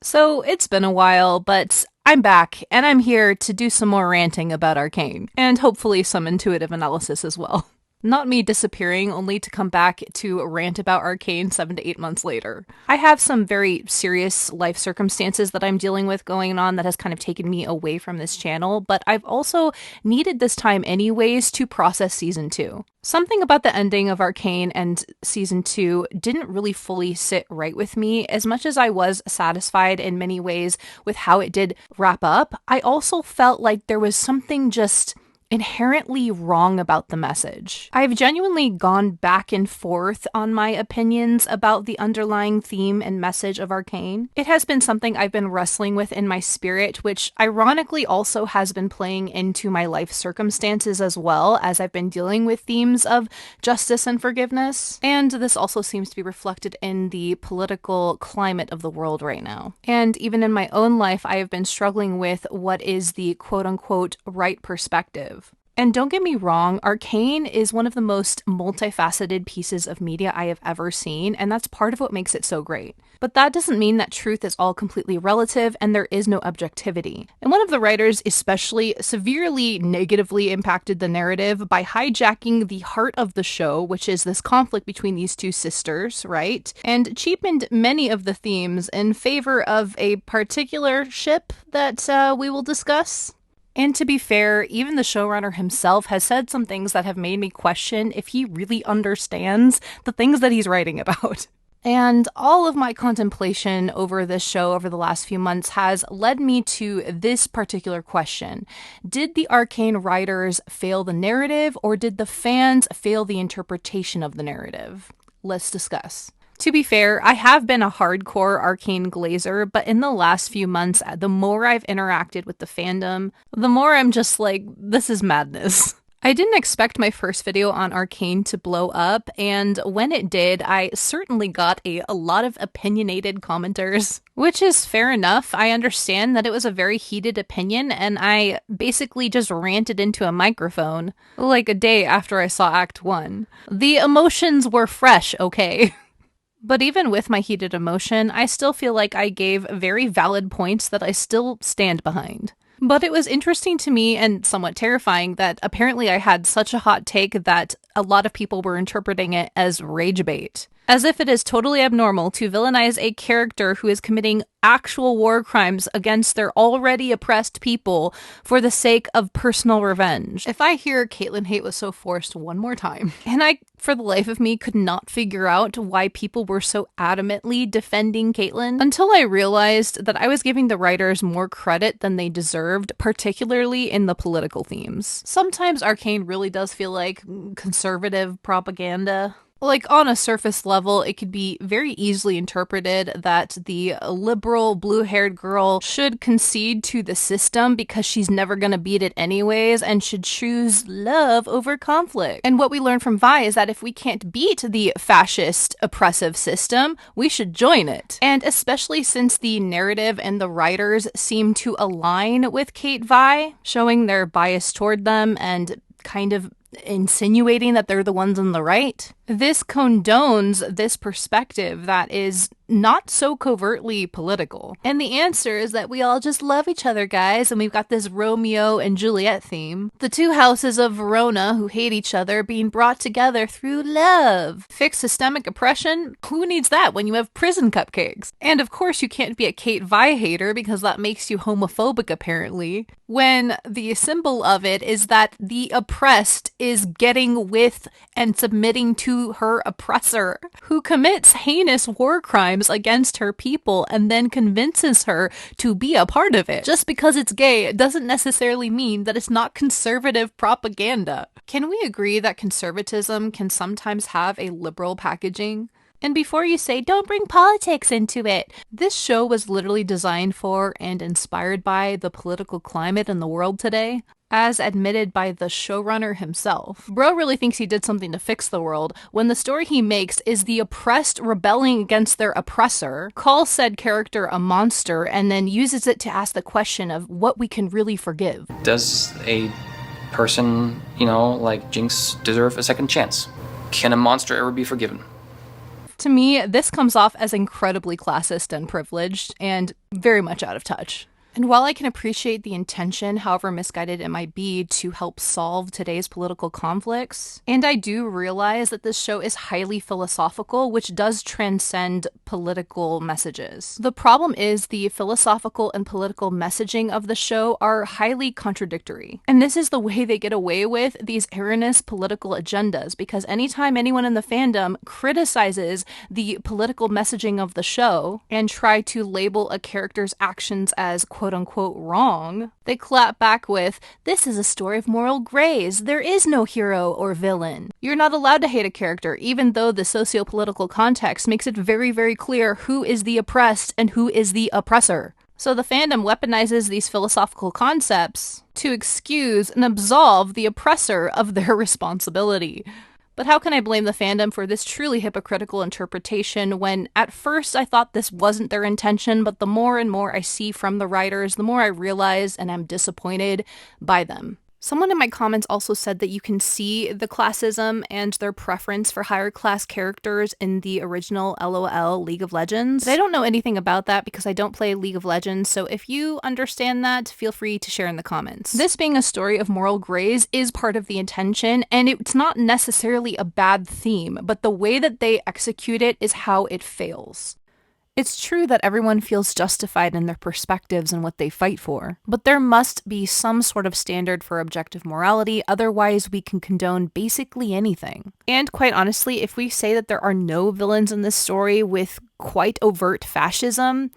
So it's been a while, but I'm back, and I'm here to do some more ranting about Arcane, and hopefully some intuitive analysis as well. Not me disappearing only to come back to rant about Arcane 7 to 8 months later. I have some very serious life circumstances that I'm dealing with going on that has kind of taken me away from this channel, but I've also needed this time anyways to process season 2. Something about the ending of Arcane and season 2 didn't really fully sit right with me. As much as I was satisfied in many ways with how it did wrap up, I also felt like there was something just inherently wrong about the message. I've genuinely gone back and forth on my opinions about the underlying theme and message of Arcane. It has been something I've been wrestling with in my spirit, which ironically also has been playing into my life circumstances as well, as I've been dealing with themes of justice and forgiveness. And this also seems to be reflected in the political climate of the world right now. And even in my own life, I have been struggling with what is the quote-unquote right perspective. And don't get me wrong, Arcane is one of the most multifaceted pieces of media I have ever seen, and that's part of what makes it so great. But that doesn't mean that truth is all completely relative and there is no objectivity. And one of the writers especially severely negatively impacted the narrative by hijacking the heart of the show, which is this conflict between these two sisters, right? And cheapened many of the themes in favor of a particular ship that we will discuss. And to be fair, even the showrunner himself has said some things that have made me question if he really understands the things that he's writing about. And all of my contemplation over this show over the last few months has led me to this particular question. Did the Arcane writers fail the narrative, or did the fans fail the interpretation of the narrative? Let's discuss. To be fair, I have been a hardcore Arcane glazer, but in the last few months, the more I've interacted with the fandom, the more I'm just like, this is madness. I didn't expect my first video on Arcane to blow up, and when it did, I certainly got a lot of opinionated commenters, which is fair enough. I understand that it was a very heated opinion, and I basically just ranted into a microphone, like a day after I saw Act 1. The emotions were fresh, okay? But even with my heated emotion, I still feel like I gave very valid points that I still stand behind. But it was interesting to me and somewhat terrifying that apparently I had such a hot take that a lot of people were interpreting it as rage bait. As if it is totally abnormal to villainize a character who is committing actual war crimes against their already oppressed people for the sake of personal revenge. If I hear Caitlyn hate was so forced one more time, and I, for the life of me, could not figure out why people were so adamantly defending Caitlyn, until I realized that I was giving the writers more credit than they deserved, particularly in the political themes. Sometimes Arcane really does feel like conservative propaganda. Like, on a surface level, it could be very easily interpreted that the liberal blue-haired girl should concede to the system because she's never gonna beat it anyways and should choose love over conflict. And what we learn from Vi is that if we can't beat the fascist, oppressive system, we should join it. And especially since the narrative and the writers seem to align with Kate Vi, showing their bias toward them and kind of insinuating that they're the ones on the right. This condones this perspective that is not so covertly political. And the answer is that we all just love each other, guys, and we've got this Romeo and Juliet theme. The two houses of Verona who hate each other being brought together through love. Fix systemic oppression? Who needs that when you have prison cupcakes? And of course you can't be a Kate Vi hater because that makes you homophobic apparently, when the symbol of it is that the oppressed is getting with and submitting to her oppressor, who commits heinous war crimes against her people and then convinces her to be a part of it. Just because it's gay doesn't necessarily mean that it's not conservative propaganda. Can we agree that conservatism can sometimes have a liberal packaging? And before you say, don't bring politics into it, this show was literally designed for and inspired by the political climate in the world today, as admitted by the showrunner himself. Bro really thinks he did something to fix the world, when the story he makes is the oppressed rebelling against their oppressor, calls said character a monster, and then uses it to ask the question of what we can really forgive. Does a person, like Jinx, deserve a second chance? Can a monster ever be forgiven? To me, this comes off as incredibly classist and privileged, and very much out of touch. And while I can appreciate the intention, however misguided it might be, to help solve today's political conflicts, and I do realize that this show is highly philosophical, which does transcend political messages. The problem is the philosophical and political messaging of the show are highly contradictory. And this is the way they get away with these erroneous political agendas, because anytime anyone in the fandom criticizes the political messaging of the show and try to label a character's actions as quote-unquote wrong, they clap back with, "This is a story of moral grays. There is no hero or villain." You're not allowed to hate a character, even though the socio-political context makes it very, very clear who is the oppressed and who is the oppressor. So the fandom weaponizes these philosophical concepts to excuse and absolve the oppressor of their responsibility. But how can I blame the fandom for this truly hypocritical interpretation when at first I thought this wasn't their intention, but the more and more I see from the writers, the more I realize and am disappointed by them. Someone in my comments also said that you can see the classism and their preference for higher class characters in the original LOL League of Legends. But I don't know anything about that because I don't play League of Legends, so if you understand that, feel free to share in the comments. This being a story of moral grays is part of the intention, and it's not necessarily a bad theme, but the way that they execute it is how it fails. It's true that everyone feels justified in their perspectives and what they fight for, but there must be some sort of standard for objective morality, otherwise we can condone basically anything. And quite honestly, if we say that there are no villains in this story with quite overt fascism,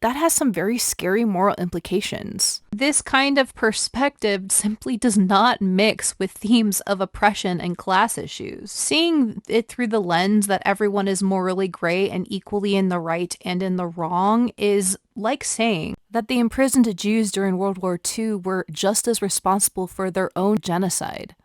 that has some very scary moral implications. This kind of perspective simply does not mix with themes of oppression and class issues. Seeing it through the lens that everyone is morally gray and equally in the right and in the wrong is like saying that the imprisoned Jews during World War II were just as responsible for their own genocide.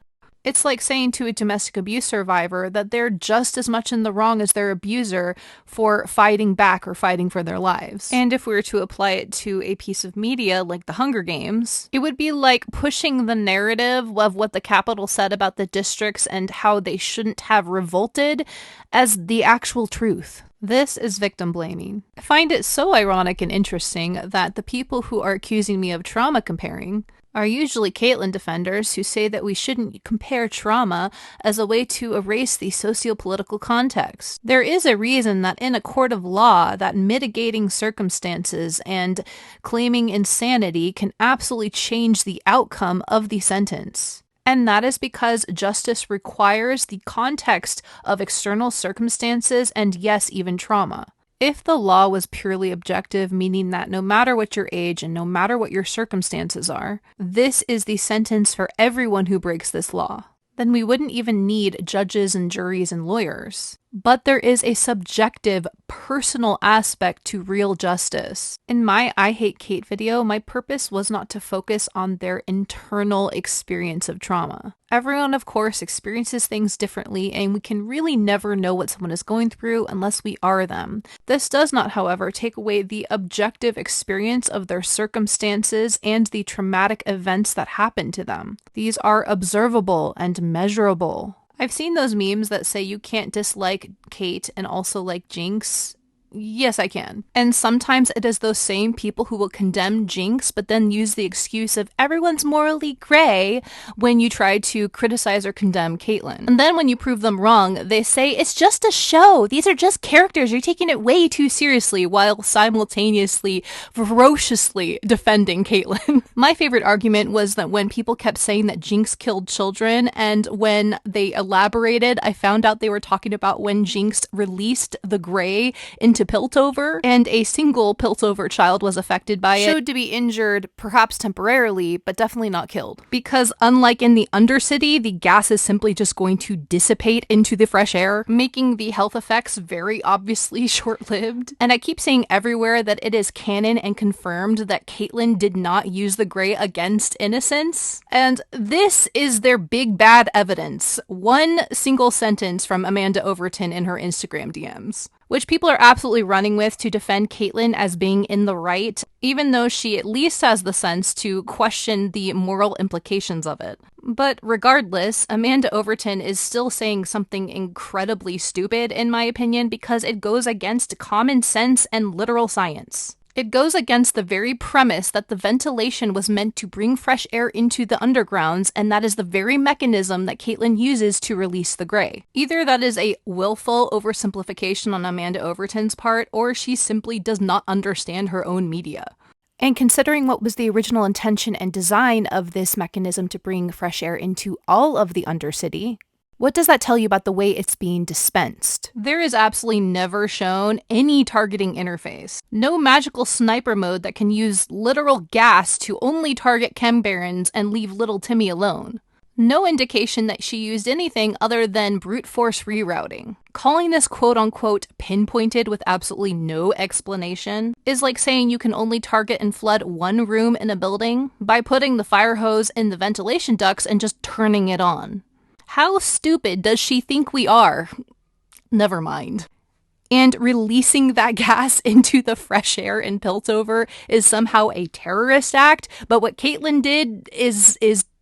It's like saying to a domestic abuse survivor that they're just as much in the wrong as their abuser for fighting back or fighting for their lives. And if we were to apply it to a piece of media like The Hunger Games, it would be like pushing the narrative of what the Capitol said about the districts and how they shouldn't have revolted as the actual truth. This is victim blaming. I find it so ironic and interesting that the people who are accusing me of trauma comparing are usually Caitlyn defenders who say that we shouldn't compare trauma as a way to erase the socio-political context. There is a reason that in a court of law that mitigating circumstances and claiming insanity can absolutely change the outcome of the sentence. And that is because justice requires the context of external circumstances and yes, even trauma. If the law was purely objective, meaning that no matter what your age and no matter what your circumstances are, this is the sentence for everyone who breaks this law, then we wouldn't even need judges and juries and lawyers. But there is a subjective, personal aspect to real justice. In my I Hate Kate video, my purpose was not to focus on their internal experience of trauma. Everyone, of course, experiences things differently, and we can really never know what someone is going through unless we are them. This does not, however, take away the objective experience of their circumstances and the traumatic events that happened to them. These are observable and measurable. I've seen those memes that say you can't dislike Kate and also like Jinx. Yes, I can. And sometimes it is those same people who will condemn Jinx, but then use the excuse of everyone's morally gray when you try to criticize or condemn Caitlyn. And then when you prove them wrong, they say, it's just a show. These are just characters. You're taking it way too seriously, while simultaneously, ferociously defending Caitlyn. My favorite argument was that when people kept saying that Jinx killed children, and when they elaborated, I found out they were talking about when Jinx released the gray into Piltover, and a single Piltover child was affected by it. Showed to be injured, perhaps temporarily, but definitely not killed. Because unlike in the Undercity, the gas is simply just going to dissipate into the fresh air, making the health effects very obviously short-lived. And I keep saying everywhere that it is canon and confirmed that Caitlyn did not use the gray against innocence. And this is their big bad evidence. One single sentence from Amanda Overton in her Instagram DMs. which people are absolutely running with to defend Caitlyn as being in the right, even though she at least has the sense to question the moral implications of it. But regardless, Amanda Overton is still saying something incredibly stupid, in my opinion, because it goes against common sense and literal science. It goes against the very premise that the ventilation was meant to bring fresh air into the undergrounds, and that is the very mechanism that Caitlyn uses to release the Grey. Either that is a willful oversimplification on Amanda Overton's part, or she simply does not understand her own media. And considering what was the original intention and design of this mechanism to bring fresh air into all of the Undercity, what does that tell you about the way it's being dispensed? There is absolutely never shown any targeting interface. No magical sniper mode that can use literal gas to only target chem barons and leave little Timmy alone. No indication that she used anything other than brute force rerouting. Calling this quote-unquote pinpointed with absolutely no explanation is like saying you can only target and flood one room in a building by putting the fire hose in the ventilation ducts and just turning it on. How stupid does she think we are? Never mind. And releasing that gas into the fresh air in Piltover is somehow a terrorist act, but what Caitlyn did is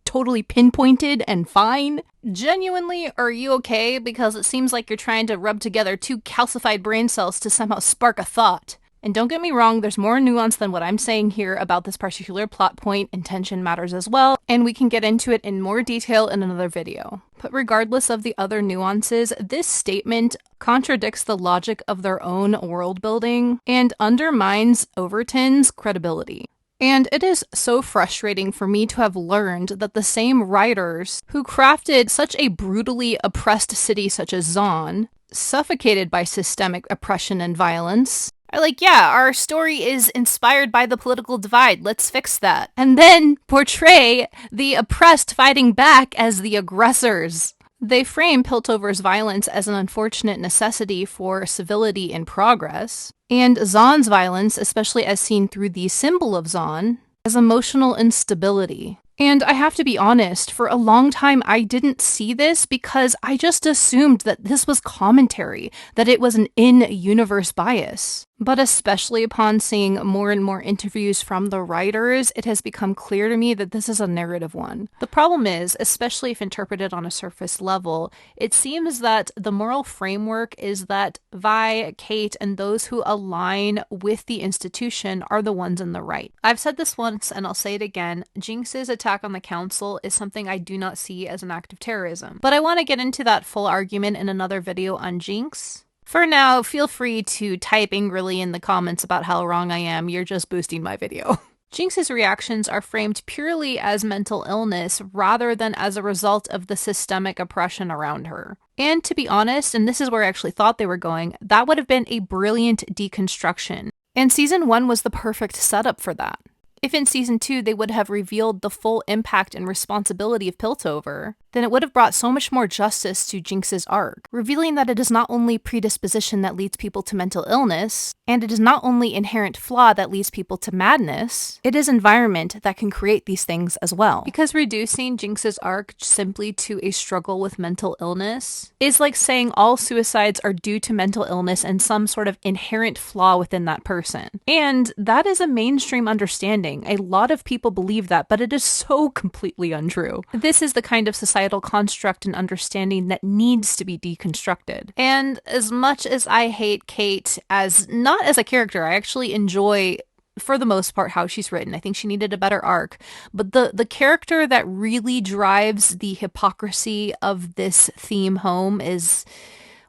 totally pinpointed and fine. Genuinely, are you okay? Because it seems like you're trying to rub together two calcified brain cells to somehow spark a thought. And don't get me wrong, there's more nuance than what I'm saying here about this particular plot point. Intention matters as well, and we can get into it in more detail in another video. But regardless of the other nuances, this statement contradicts the logic of their own world building and undermines Overton's credibility. And it is so frustrating for me to have learned that the same writers who crafted such a brutally oppressed city such as Zaun, suffocated by systemic oppression and violence, are like, yeah, our story is inspired by the political divide, let's fix that. And then portray the oppressed fighting back as the aggressors. They frame Piltover's violence as an unfortunate necessity for civility and progress, and Zaun's violence, especially as seen through the symbol of Zaun, as emotional instability. And I have to be honest, for a long time I didn't see this because I just assumed that this was commentary, that it was an in-universe bias. But especially upon seeing more and more interviews from the writers, it has become clear to me that this is a narrative one. The problem is, especially if interpreted on a surface level, it seems that the moral framework is that Vi, Kate, and those who align with the institution are the ones in the right. I've said this once and I'll say it again, Jinx's attack on the council is something I do not see as an act of terrorism. But I want to get into that full argument in another video on Jinx. For now, feel free to type angrily in the comments about how wrong I am, you're just boosting my video. Jinx's reactions are framed purely as mental illness rather than as a result of the systemic oppression around her. And to be honest, and this is where I actually thought they were going, that would have been a brilliant deconstruction. And Season 1 was the perfect setup for that. If in Season 2 they would have revealed the full impact and responsibility of Piltover, then it would have brought so much more justice to Jinx's arc, revealing that it is not only predisposition that leads people to mental illness, and it is not only inherent flaw that leads people to madness, it is environment that can create these things as well. Because reducing Jinx's arc simply to a struggle with mental illness is like saying all suicides are due to mental illness and some sort of inherent flaw within that person. And that is a mainstream understanding. A lot of people believe that, but it is so completely untrue. This is the kind of societal construct and understanding that needs to be deconstructed. And as much as I hate Kate as not as a character, I actually enjoy, for the most part, how she's written. I think she needed a better arc. But the character that really drives the hypocrisy of this theme home is,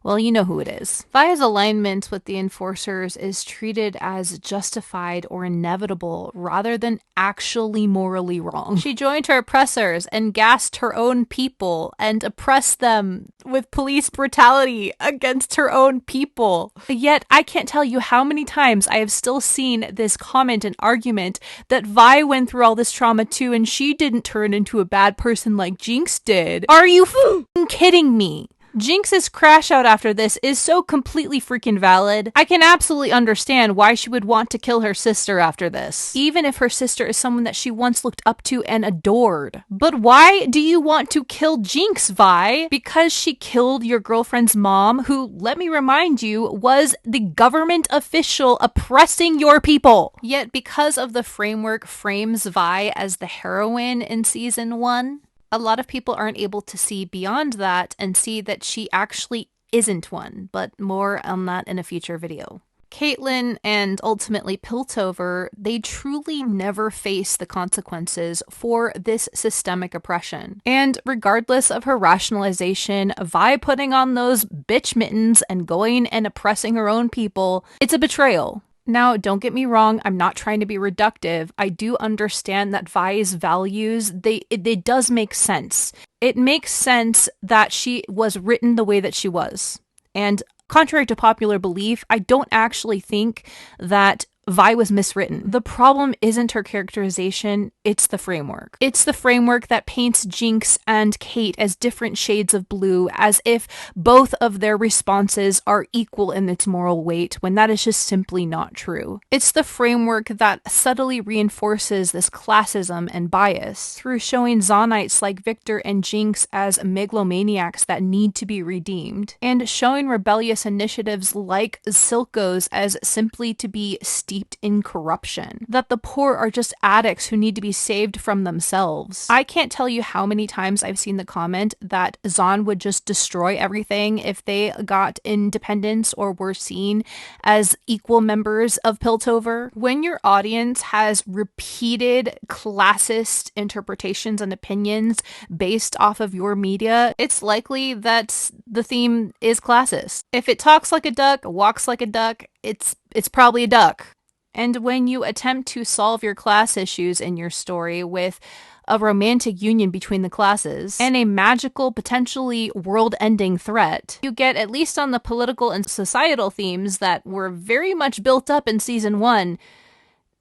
well, you know who it is. Vi's alignment with the Enforcers is treated as justified or inevitable rather than actually morally wrong. She joined her oppressors and gassed her own people and oppressed them with police brutality against her own people. Yet, I can't tell you how many times I have still seen this comment and argument that Vi went through all this trauma too and she didn't turn into a bad person like Jinx did. Are you f***ing kidding me? Jinx's crash out after this is so completely freaking valid. I can absolutely understand why she would want to kill her sister after this, even if her sister is someone that she once looked up to and adored. But why do you want to kill Jinx, Vi? Because she killed your girlfriend's mom, who, let me remind you, was the government official oppressing your people. Yet because of the framework frames Vi as the heroine in season 1, a lot of people aren't able to see beyond that and see that she actually isn't one, but more on that in a future video. Caitlyn and ultimately Piltover, they truly never face the consequences for this systemic oppression. And regardless of her rationalization, Vi putting on those bitch mittens and going and oppressing her own people, it's a betrayal. Now, don't get me wrong, I'm not trying to be reductive. I do understand that Vi's values, it does make sense. It makes sense that she was written the way that she was. And contrary to popular belief, I don't actually think that Vi was miswritten. The problem isn't her characterization, it's the framework. It's the framework that paints Jinx and Kate as different shades of blue, as if both of their responses are equal in its moral weight, when that is just simply not true. It's the framework that subtly reinforces this classism and bias through showing Zonites like Victor and Jinx as megalomaniacs that need to be redeemed, and showing rebellious initiatives like Silco's as simply to be steeped in corruption, that the poor are just addicts who need to be saved from themselves. I can't tell you how many times I've seen the comment that Zon would just destroy everything if they got independence or were seen as equal members of Piltover. When your audience has repeated classist interpretations and opinions based off of your media, it's likely that the theme is classist. If it talks like a duck, walks like a duck, it's probably a duck. And when you attempt to solve your class issues in your story with a romantic union between the classes and a magical, potentially world-ending threat, you get, at least on the political and societal themes that were very much built up in season 1,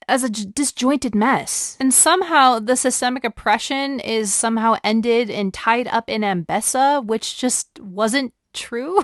as a disjointed mess. And somehow the systemic oppression is somehow ended and tied up in Ambessa, which just wasn't true.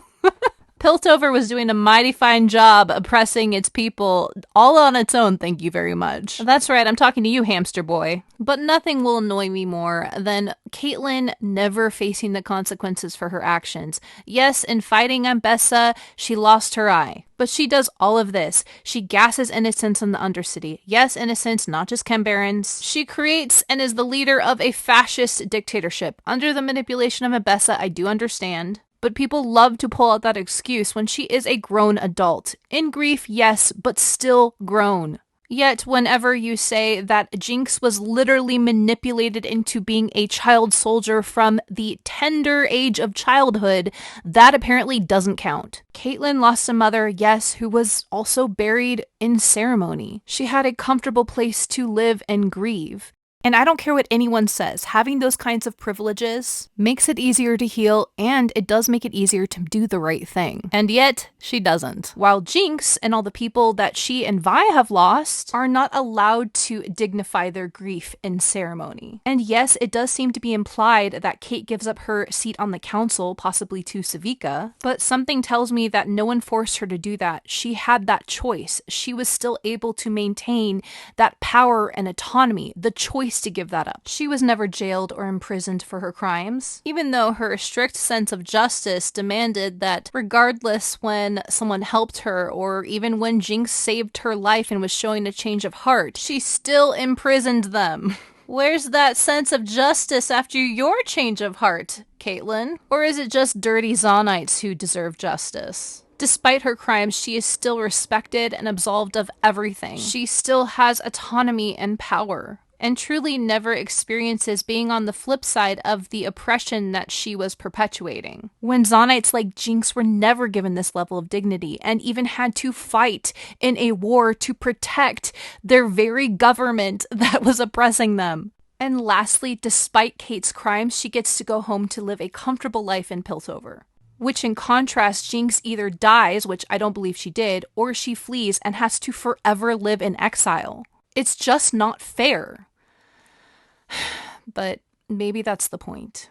Piltover was doing a mighty fine job oppressing its people all on its own, thank you very much. That's right, I'm talking to you, hamster boy. But nothing will annoy me more than Caitlyn never facing the consequences for her actions. Yes, in fighting Ambessa, she lost her eye. But she does all of this. She gasses innocents in the Undercity. Yes, innocents, not just Chembarons. She creates and is the leader of a fascist dictatorship. Under the manipulation of Ambessa, I do understand. But people love to pull out that excuse when she is a grown adult. In grief, yes, but still grown. Yet, whenever you say that Jinx was literally manipulated into being a child soldier from the tender age of childhood, that apparently doesn't count. Caitlyn lost a mother, yes, who was also buried in ceremony. She had a comfortable place to live and grieve. And I don't care what anyone says, having those kinds of privileges makes it easier to heal, and it does make it easier to do the right thing. And yet, she doesn't. While Jinx and all the people that she and Vi have lost are not allowed to dignify their grief in ceremony. And yes, it does seem to be implied that Kate gives up her seat on the council, possibly to Savika, but something tells me that no one forced her to do that. She had that choice. She was still able to maintain that power and autonomy, the choice to give that up. She was never jailed or imprisoned for her crimes, even though her strict sense of justice demanded that regardless when someone helped her or even when Jinx saved her life and was showing a change of heart, she still imprisoned them. Where's that sense of justice after your change of heart, Caitlyn? Or is it just dirty Zonites who deserve justice? Despite her crimes, she is still respected and absolved of everything. She still has autonomy and power, and truly never experiences being on the flip side of the oppression that she was perpetuating. When Zonites like Jinx were never given this level of dignity and even had to fight in a war to protect their very government that was oppressing them. And lastly, despite Kate's crimes, she gets to go home to live a comfortable life in Piltover. Which in contrast, Jinx either dies, which I don't believe she did, or she flees and has to forever live in exile. It's just not fair. But maybe that's the point.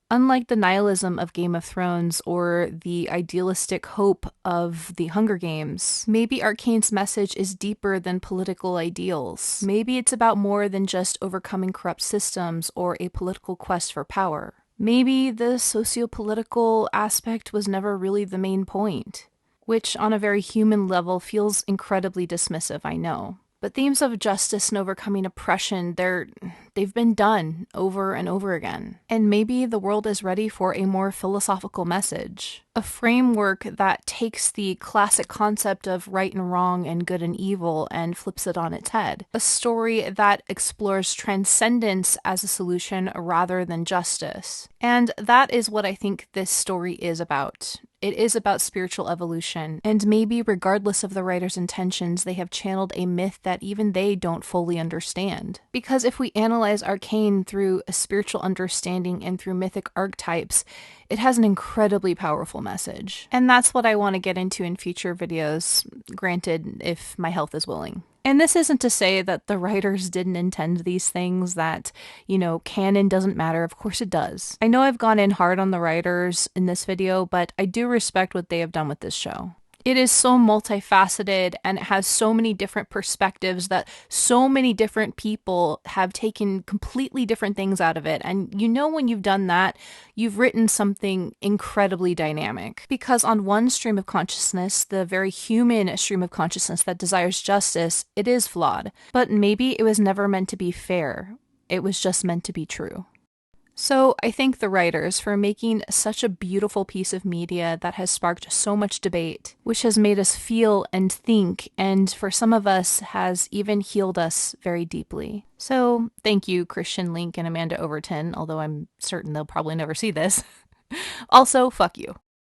Unlike the nihilism of Game of Thrones or the idealistic hope of the Hunger Games, maybe Arcane's message is deeper than political ideals. Maybe it's about more than just overcoming corrupt systems or a political quest for power. Maybe the socio-political aspect was never really the main point, which on a very human level feels incredibly dismissive, I know. But themes of justice and overcoming oppression, they've been done over and over again. And maybe the world is ready for a more philosophical message. A framework that takes the classic concept of right and wrong and good and evil and flips it on its head. A story that explores transcendence as a solution rather than justice. And that is what I think this story is about. It is about spiritual evolution, and maybe regardless of the writer's intentions, they have channeled a myth that even they don't fully understand. Because if we analyze Arcane through a spiritual understanding and through mythic archetypes, it has an incredibly powerful message. And that's what I want to get into in future videos, granted, if my health is willing. And this isn't to say that the writers didn't intend these things, that, canon doesn't matter. Of course it does. I know I've gone in hard on the writers in this video, but I do respect what they have done with this show. It is so multifaceted and it has so many different perspectives that so many different people have taken completely different things out of it. And when you've done that, you've written something incredibly dynamic. Because on one stream of consciousness, the very human stream of consciousness that desires justice, it is flawed. But maybe it was never meant to be fair. It was just meant to be true. So I thank the writers for making such a beautiful piece of media that has sparked so much debate, which has made us feel and think, and for some of us has even healed us very deeply. So thank you, Christian Link and Amanda Overton, although I'm certain they'll probably never see this. Also, fuck you.